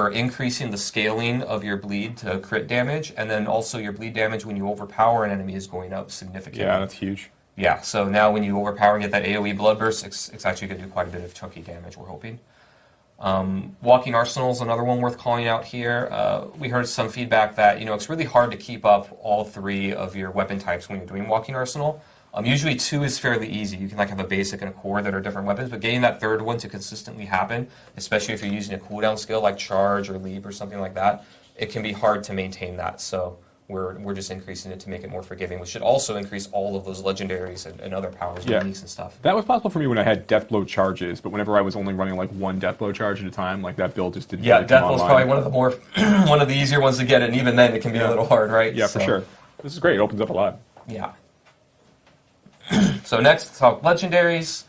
we're increasing the scaling of your bleed to crit damage, and then also your bleed damage when you overpower an enemy is going up significantly. Yeah, that's huge. Yeah, so now when you overpower and get that AoE bloodburst, it's actually going to do quite a bit of chunky damage, we're hoping. Walking Arsenal is another one worth calling out here. We heard some feedback that, it's really hard to keep up all 3 of your weapon types when you're doing Walking Arsenal. Usually 2 is fairly easy. You can have a basic and a core that are different weapons, but getting that 3rd one to consistently happen, especially if you're using a cooldown skill like Charge or Leap or something like that, it can be hard to maintain that. So we're just increasing it to make it more forgiving, which should also increase all of those legendaries and other powers, uniques and stuff. That was possible for me when I had Deathblow charges, but whenever I was only running 1 Deathblow charge at a time, that build just didn't. Yeah, Deathblow's probably one of the more one of the easier ones to get, and even then it can be a little hard, right? Yeah, for sure. This is great. It opens up a lot. Yeah. So next, let's talk legendaries.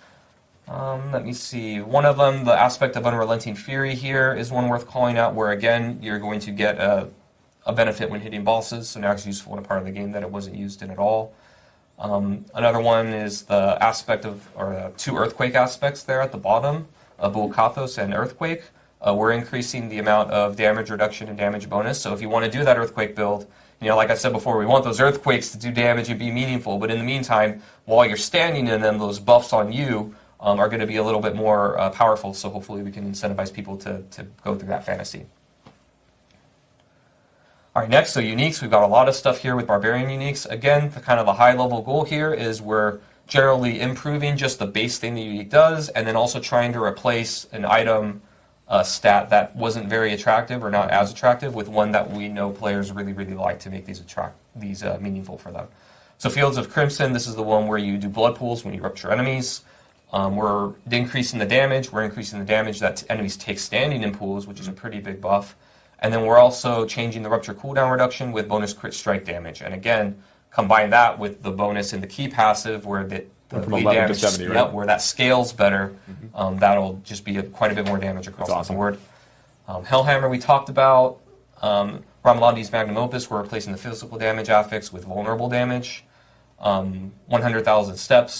Let me see. One of them, the aspect of Unrelenting Fury here, is one worth calling out, where again you're going to get a benefit when hitting bosses, so now it's useful in a part of the game that it wasn't used in at all. Another one is the aspect of, or 2 Earthquake aspects there at the bottom, Buokathos and Earthquake. We're increasing the amount of damage reduction and damage bonus, so if you want to do that Earthquake build, like I said before, we want those Earthquakes to do damage and be meaningful, but in the meantime, while you're standing in them, those buffs on you are going to be a little bit more powerful, so hopefully we can incentivize people to go through that fantasy. All right, next, so uniques. We've got a lot of stuff here with Barbarian uniques. Again, the high-level goal here is we're generally improving just the base thing the unique does, and then also trying to replace an item stat that wasn't very attractive or not as attractive with one that we know players really, really like to make these meaningful for them. So Fields of Crimson, this is the one where you do blood pools when you rupture enemies. We're increasing the damage. We're increasing the damage that enemies take standing in pools, which is a pretty big buff. And then we're also changing the rupture cooldown reduction with bonus crit strike damage. And again, combine that with the bonus in the key passive where the bleed damage, 70, right? Where that scales better. That'll just be quite a bit more damage across the board. Hellhammer we talked about. Ramalandi's Magnum Opus, we're replacing the physical damage affix with vulnerable damage. 100,000 steps.